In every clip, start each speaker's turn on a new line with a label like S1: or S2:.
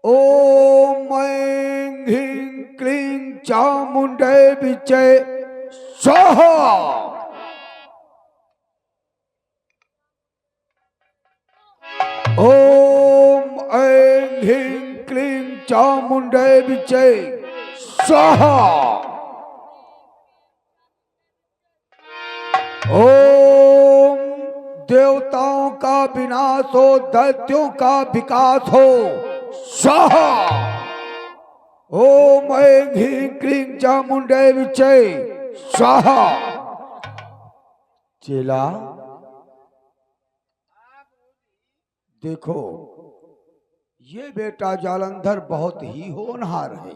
S1: ओम ऐं ह्रीं क्लीं चामुंडे विचे स्वाहा। ओम ऐं ह्रीं क्लीं चामुंडे विचे स्वाहा। ओम देवताओं का विनाश हो, दैत्यों का विकास हो, स्वाहा। ओम ऐं ह्रीं क्लीं चामुंडे विचे स्वाहा। चेला देखो, ये बेटा जालंधर बहुत ही होनहार है,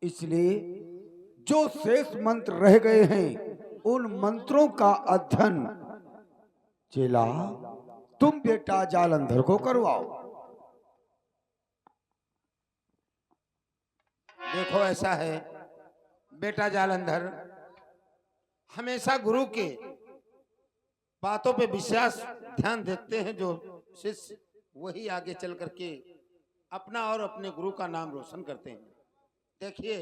S1: इसलिए जो शेष मंत्र रह गए हैं उन मंत्रों का अध्ययन चेला तुम बेटा जालंधर को करवाओ।
S2: देखो ऐसा है बेटा जालंधर, हमेशा गुरु के बातों पे विश्वास ध्यान देते हैं जो शिष्य, वही आगे चल करके अपना और अपने गुरु का नाम रोशन करते हैं। देखिए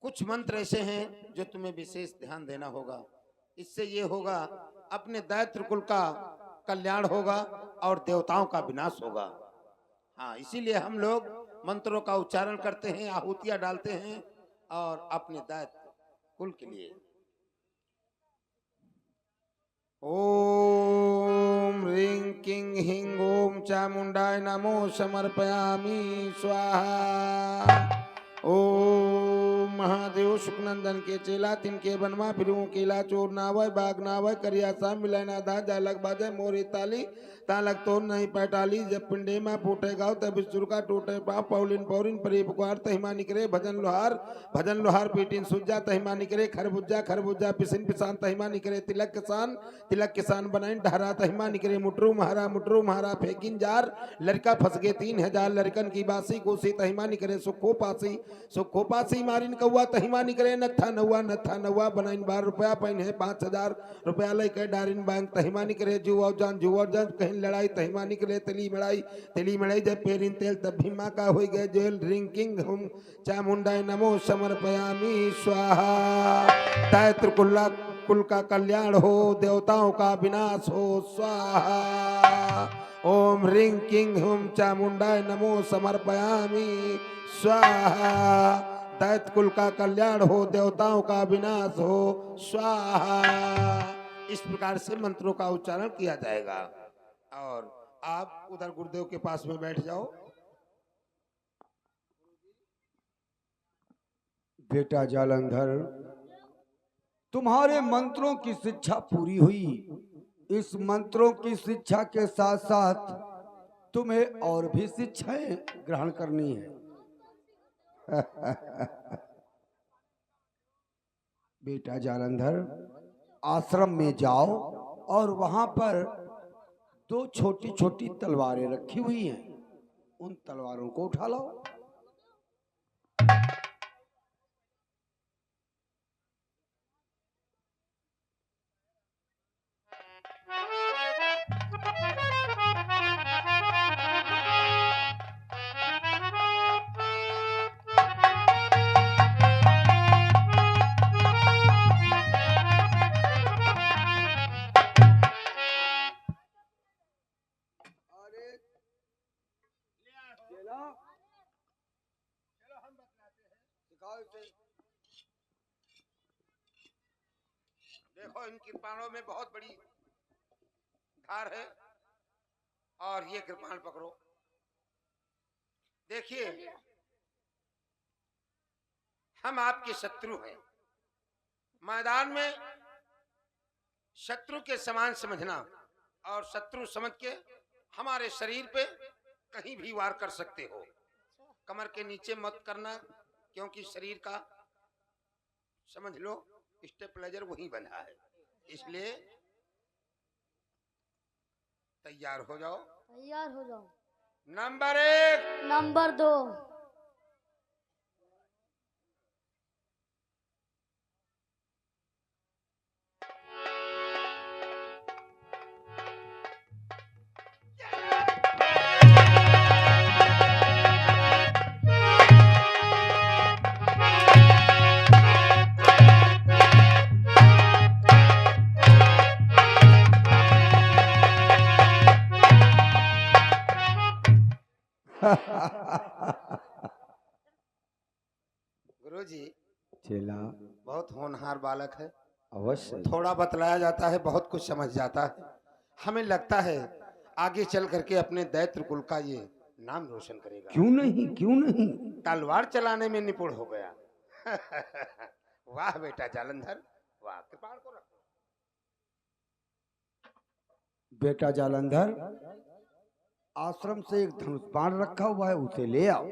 S2: कुछ मंत्र ऐसे हैं जो तुम्हें विशेष ध्यान देना होगा। इससे ये होगा अपने दैत्य कुल का कल्याण होगा और देवताओं का विनाश होगा। हाँ, इसीलिए हम लोग मंत्रों का उच्चारण करते हैं, आहुतियां डालते हैं और अपने दैत्य कुल के लिए। ओम ह्रीं किं हिं ओम चामुंडाय नमो समर्पयामि स्वाहा। ओम महादेव शुकनंदन के चेला तिनके बनवा फिरू केला चोर नावय बाग नावय करिया सा मिलय ना धा जालक बाजे मोरी ताली तालक तो नहीं पैटाली। जब पिंडे में फूटे गाँव तब बिस्तर का टूटे पाप पौलिन पौरिन परी पुकार तहिमा निकरे भजन लोहार पीटिन सुजा तहिमा निकरे खरबुजा खरबुजा पिसिन पिसान तहिमा निकरे तिलक किसान बनाइन ढहरा तहिमा निकरे मुटरू महारा फेकिन जार लड़का फंस गए 3000 लड़कन की बासी कोसी तहिमा निकरे सुखो पासी मारिन कौआ तहिमा निकरे नत्था नौआ बनाइन 12 रुपया पैन है 5000 रुपया लेके डारिन बैंक तहिमा निकरे जुआ जान कहीं लड़ाई तहिमा निकले तेली मड़ाई जब पेरिन तेल तब भीमा का हो गए जेल ड्रिंकिंग हम चामुंडाय नमो समर्पयामि स्वाहा। दैत्य कुल का कल्याण हो, देवताओं का विनाश हो, स्वाहा। ओम ह्रीं किं हुम चामुंडाय नमो समर्पयामि स्वाहा। दैत्य कुल का कल्याण हो, देवताओं का विनाश हो, स्वाहा। इस प्रकार से मंत्रों का उच्चारण किया जाएगा और आप उधर गुरुदेव के पास में बैठ जाओ।
S1: बेटा जालंधर, तुम्हारे मंत्रों की शिक्षा पूरी हुई। इस मंत्रों की शिक्षा के साथ साथ तुम्हें और भी शिक्षाएं ग्रहण करनी है। बेटा जालंधर, आश्रम में जाओ और वहां पर 2 छोटी छोटी तलवारें रखी हुई हैं, उन तलवारों को उठा लाओ।
S2: देखो इन कृपाणों में बहुत बड़ी धार है और ये कृपाण पकड़ो। देखिए हम आपके शत्रु हैं, मैदान में शत्रु के समान समझना और शत्रु समझ के हमारे शरीर पे कहीं भी वार कर सकते हो। कमर के नीचे मत करना, क्योंकि शरीर का समझ लो स्टेबलाइजर वहीं बना है, इसलिए तैयार हो जाओ। Number 1,
S3: number 2।
S2: गुरुजी
S1: चेला
S2: बहुत होनहार बालक है,
S1: अवश्य।
S2: थोड़ा बतलाया जाता है बहुत कुछ समझ जाता है। हमें लगता है आगे चल करके अपने दैत्र कुल का ये नाम रोशन करेगा।
S1: क्यों नहीं, क्यों नहीं।
S2: तलवार चलाने में निपुण हो गया। वाह बेटा जालंधर, वाह, कृपाण को रखो।
S1: बेटा जालंधर, आश्रम से एक धनुष बाण रखा हुआ है, उसे ले आओ।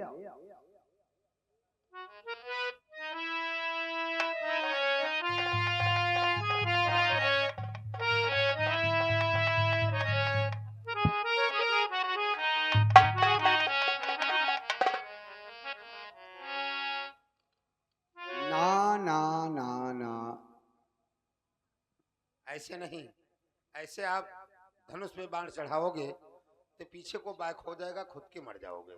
S1: ना ना ना ना,
S2: ऐसे नहीं, ऐसे आप धनुष पे बाण चढ़ाओगे तो पीछे को बैक हो जाएगा, खुद के मर जाओगे।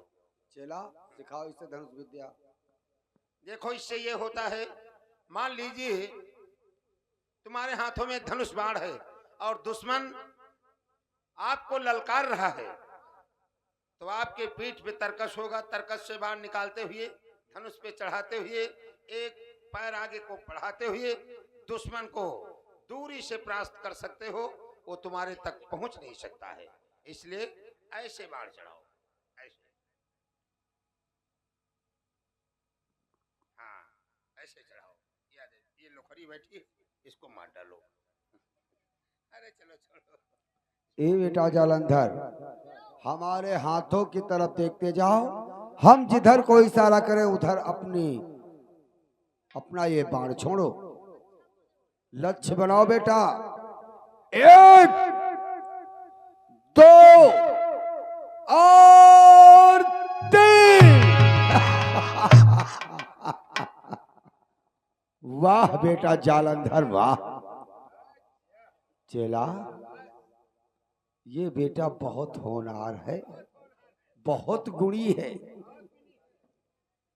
S1: चेला सिखाओ इसे धनुष विद्या।
S2: देखो इससे ये होता है, मान लीजिए तुम्हारे हाथों में धनुष बाण है और दुश्मन आपको ललकार रहा है, तो आपके पीठ पे तरकश होगा। तरकश से बाण निकालते हुए धनुष पे चढ़ाते हुए एक पैर आगे को बढ़ाते हुए दुश्मन को दूरी से परास्त कर सकते हो, वो तुम्हारे तक पहुंच नहीं सकता है। इसलिए ऐसे बाण चढ़ाओ, ऐसे, हाँ ऐसे चढ़ाओ। याद है, ये लोखरी बैठी है, इसको मार डालो। अरे चलो छोड़ो।
S1: ए बेटा जालंधर, हमारे हाथों की तरफ देखते जाओ, हम जिधर को इशारा करें उधर अपना ये बाण छोड़ो। लक्ष्य बनाओ बेटा। 1 2 और 3। वाह बेटा जालंधर, वाह। चेला, ये बेटा बहुत होनहार है, बहुत गुणी है।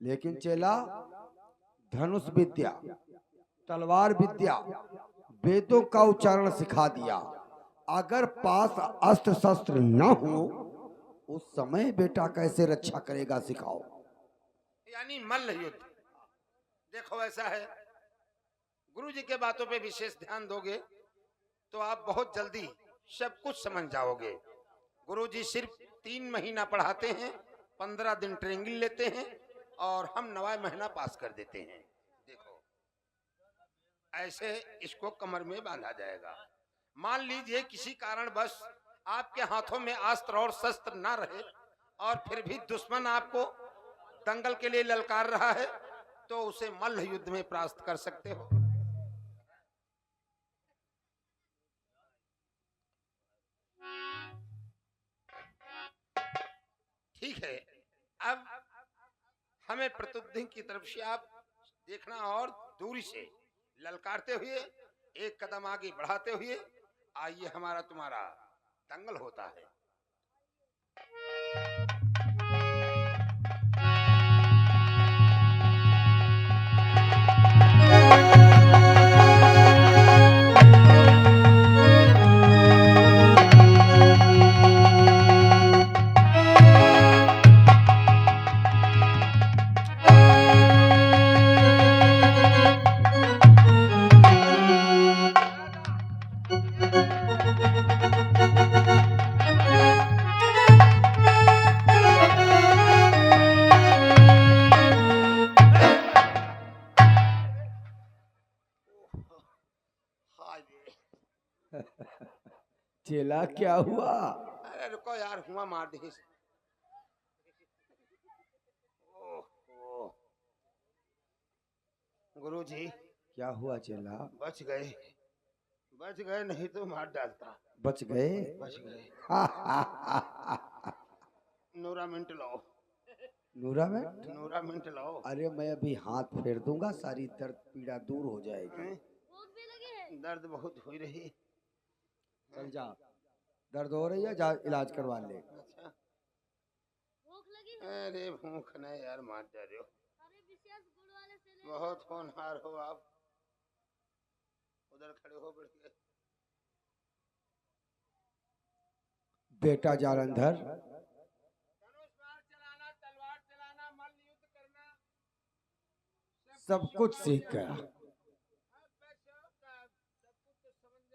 S1: लेकिन चेला, धनुष विद्या, तलवार विद्या, वेदों का उच्चारण सिखा दिया। अगर पास अस्त्र शस्त्र न हो उस समय बेटा कैसे रक्षा करेगा, सिखाओ।
S2: यानी मल्ल युद्ध। देखो ऐसा है, गुरु जी के बातों पे विशेष ध्यान दोगे तो आप बहुत जल्दी सब कुछ समझ जाओगे। गुरु जी सिर्फ 3 महीना पढ़ाते हैं, 15 दिन ट्रेनिंग लेते हैं और हम 9वां महीना पास कर देते हैं। देखो ऐसे इसको कमर में बांधा जाएगा। मान लीजिए किसी कारण बस आपके हाथों में अस्त्र और शस्त्र ना रहे और फिर भी दुश्मन आपको दंगल के लिए ललकार रहा है, तो उसे मल्ल युद्ध में परास्त कर सकते हो। ठीक है, अब हमें प्रत्युद्ध की तरफ से आप देखना और दूरी से ललकारते हुए एक कदम आगे बढ़ाते हुए आइए, हमारा तुम्हारा दंगल होता है।
S1: चेला क्या हुआ?
S2: अरे रुको यार, हुआ मार दी। गुरु जी
S1: क्या हुआ चेला?
S2: बच गए, बच गए, नहीं तो मार डालता।
S1: बच गए?
S2: बच गए। नूरामेंट लाओ,
S1: नूरामेंट?
S2: नूरामेंट लाओ।
S1: अरे मैं अभी हाथ फेर दूंगा, सारी दर्द पीड़ा दूर हो जाएगी।
S2: दर्द बहुत हो रही।
S1: चल जा, दर्द हो रही है, जा इलाज करवा ले।
S2: अच्छा, अरे भूख नहीं यार, मार जा रहे हो। बहुत होनहार हो आप, उधर खड़े हो बैठ गए।
S1: बेटा जालंधर,
S2: धनुष बाण चला
S1: सब कुछ सीख गया।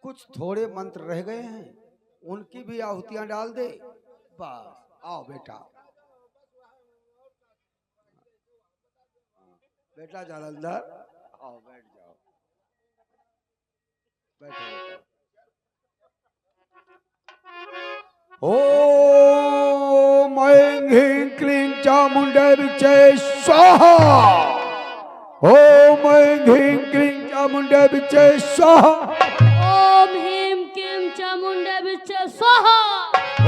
S1: कुछ थोड़े मंत्र रह गए हैं, उनकी भी आहुतियां डाल दे। बस आओ बेटा, बेटा जालंधर आओ, बैठ जाओ, बैठो बेटा। ओम ऐं ह्रीं क्लीं चामुंडा विचे स्वाहा। ओम ऐं ह्रीं क्लीं चामुंडा विचे स्वाहा।
S3: ओम ह्रीं क्लीं चामुंडा विचे स्वाहा।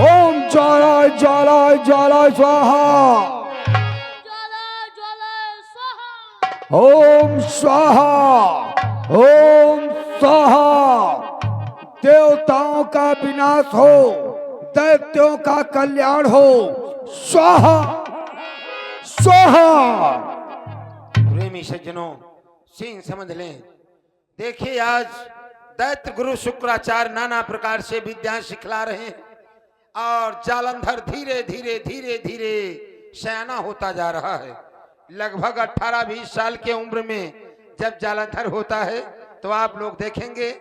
S1: ओम ज्वालाय ज्वालाय ज्वालाय स्वाहा।
S3: ज्वालाय ज्वालाय स्वाहा।
S1: ओम स्वाहा। ओम स्वाहा। देवताओं का विनाश हो, दैत्यों का कल्याण हो। स्वाहा स्वाहा।
S2: प्रेमी सज्जनों, सीन समझ लें। देखिए, आज दैत्य गुरु शुक्राचार्य नाना प्रकार से विद्याएं सिखला रहे हैं और जालंधर धीरे धीरे धीरे धीरे सयाना होता जा रहा है। लगभग 18-20 साल की उम्र में जब जालंधर होता है तो आप लोग देखेंगे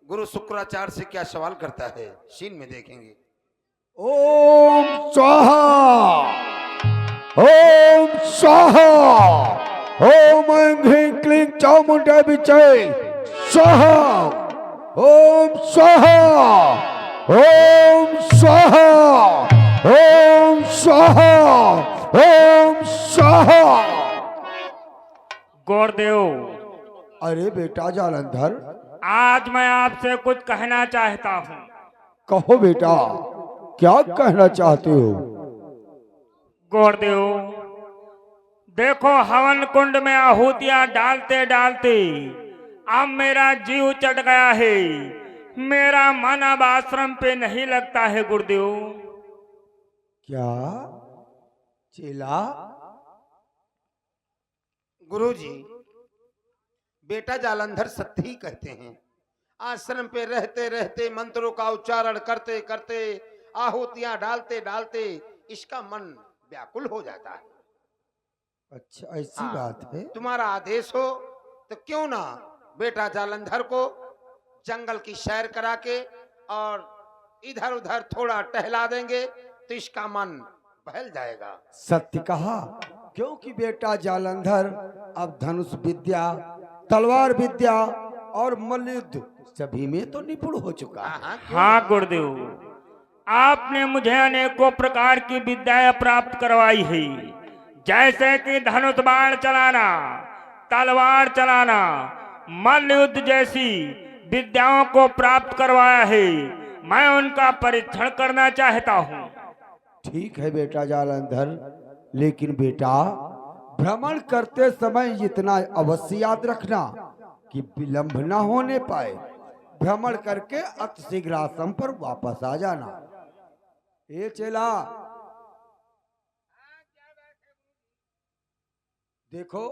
S2: गुरु शुक्राचार्य से क्या सवाल करता है, सीन में देखेंगे।
S1: ओम स्वाहा। ओम स्वाहा। ओम ऐं ह्रीं क्लीं चामुंडा विचे स्वाहा। ओम स्वाहा। ओम स्वाहा। ओम स्वाहा। ओम स्वाहा।
S4: गौरदेव,
S1: अरे बेटा जालंधर,
S4: आज मैं आपसे कुछ कहना चाहता हूँ।
S1: कहो बेटा, क्या कहना चाहते हो?
S4: गौरदेव, देखो, हवन कुंड में आहुतियां डालते डालते अब मेरा जीव चढ़ गया है। मेरा मन अब आश्रम पे नहीं लगता है गुरुदेव।
S1: क्या चेला?
S2: गुरुजी, बेटा जालंधर सत्य ही कहते हैं। आश्रम पे रहते रहते मंत्रों का उच्चारण करते करते आहुतियां डालते डालते इसका मन व्याकुल हो जाता है।
S1: अच्छा, ऐसी
S2: हाँ,
S1: बात है।
S2: तुम्हारा आदेश हो तो क्यों ना बेटा जालंधर को जंगल की सैर करा के और इधर उधर थोड़ा टहला देंगे तो इसका मन बहल जाएगा।
S1: सत्य कहा, क्योंकि बेटा जालंधर अब धनुष विद्या, तलवार विद्या और मल्लयुद्ध सभी में तो निपुण हो चुका है।
S4: हाँ गुरुदेव, आपने मुझे अनेकों प्रकार की विद्याएं प्राप्त करवाई है, जैसे कि धनुष बाण चलाना, तलवार चलाना, मल्लयुद्ध जैसी विद्याओं को प्राप्त करवाया है। मैं उनका परीक्षण करना चाहता हूँ।
S1: ठीक है बेटा जालंधर, लेकिन बेटा भ्रमण करते समय इतना अवश्य याद रखना कि विलंब न होने पाए। भ्रमण करके अति शीघ्र आश्रम पर वापस आ जाना। ये चेला, देखो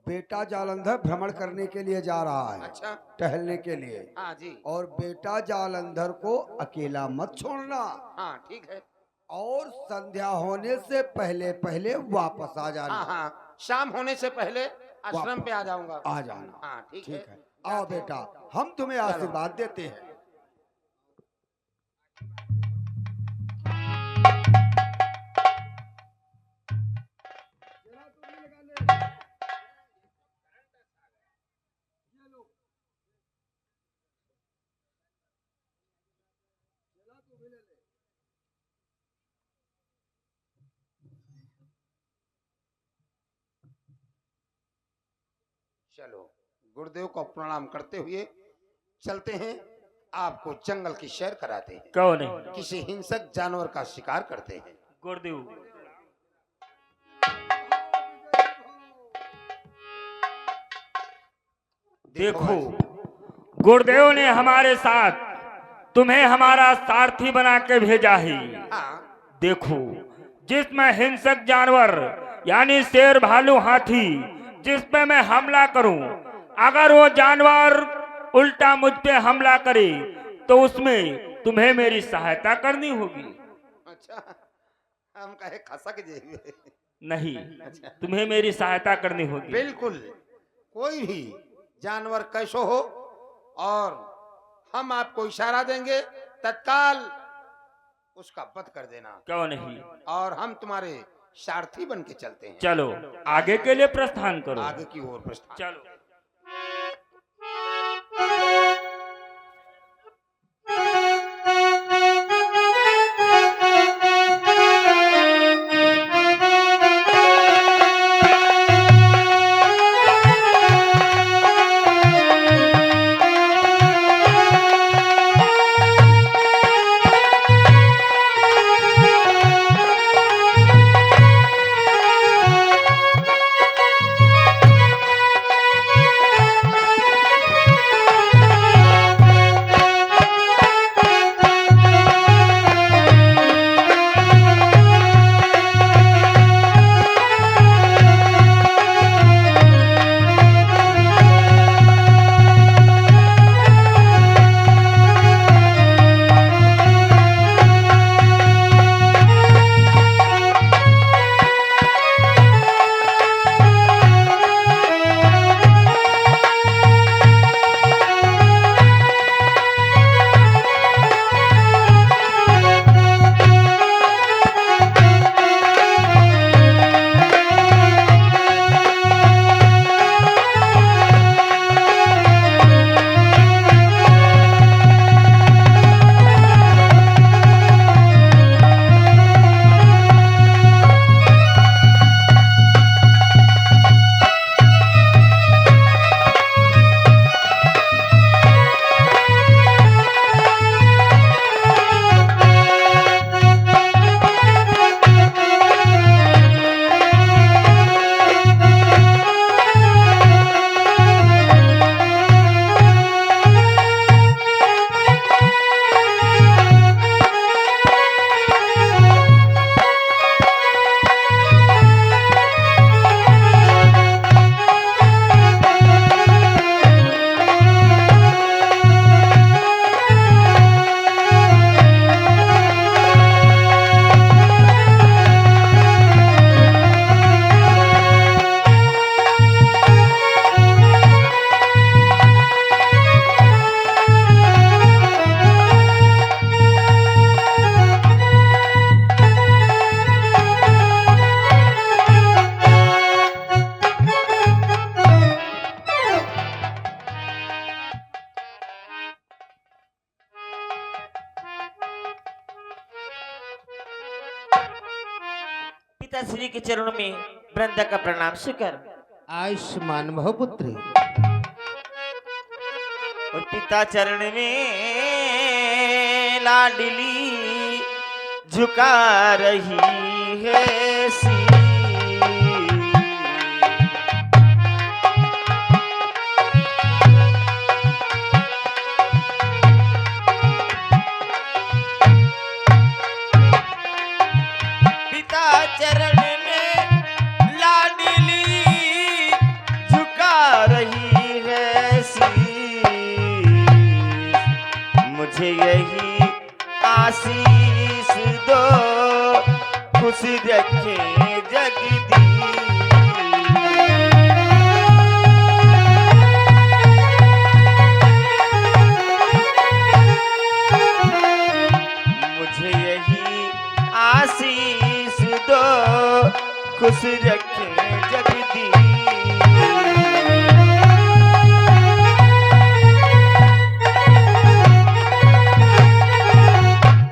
S1: बेटा जालंधर भ्रमण करने के लिए जा रहा है।
S2: अच्छा,
S1: टहलने के लिए।
S2: हाँ जी,
S1: और बेटा जालंधर को अकेला मत छोड़ना।
S2: हाँ ठीक है।
S1: और संध्या होने से पहले पहले वापस आ जाना।
S2: हाँ हाँ, शाम होने से पहले आश्रम पे आ जाऊंगा।
S1: आ जाना।
S2: हाँ ठीक है।
S1: आओ बेटा, हम तुम्हें आशीर्वाद देते हैं।
S2: चलो, गुरुदेव को प्रणाम करते हुए चलते हैं। आपको जंगल की सैर कराते हैं,
S4: क्यों नहीं
S2: किसी हिंसक जानवर का शिकार करते हैं।
S4: गुरुदेव। देखो, गुरुदेव ने हमारे साथ तुम्हें हमारा सारथी बना के भेजा है।
S2: हाँ,
S4: देखो, जिसमें हिंसक जानवर यानी शेर, भालू, हाथी जिस पे मैं हमला करूं, अगर वो जानवर उल्टा मुझ पे हमला करे तो उसमें तुम्हें मेरी सहायता करनी होगी।
S2: अच्छा, हम कहे खसक जाइए।
S4: नहीं, तुम्हें मेरी सहायता करनी होगी।
S2: बिल्कुल, कोई भी जानवर कैसो हो, और हम आपको इशारा देंगे, तत्काल उसका वध कर देना,
S4: क्यों नहीं?
S2: और हम तुम्हारे सारथी बन के चलते हैं।
S4: चलो आगे के लिए प्रस्थान करो।
S2: आगे की ओर प्रस्थान।
S4: चलो।
S5: पिताश्री के चरणों में वृंदा का प्रणाम स्वीकार।
S6: आयुष्मान भव पुत्री।
S5: और पिता चरण में लाडली झुका रही है सी। मुझे यही आशीष दो, खुश रखे जगदीश। मुझे यही आशीष दो, खुश रखे जगदीश।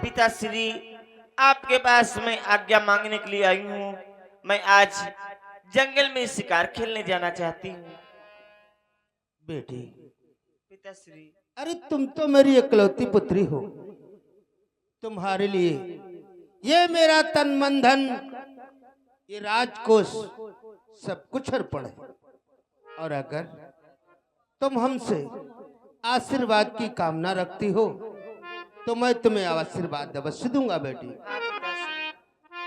S5: पिताश्री, आपके पास मैं आज्ञा मांगने के लिए आई हूँ। मैं आज जंगल में शिकार खेलने जाना चाहती हूँ।
S6: बेटी,
S5: पिताश्री,
S6: अरे तुम तो मेरी इकलौती पुत्री हो। तुम्हारे लिए ये मेरा तन मन धन, ये राजकोष सब कुछ अर्पण है। और अगर तुम हमसे आशीर्वाद की कामना रखती हो तो मैं तुम्हें आशीर्वाद अवश्य दूंगा बेटी।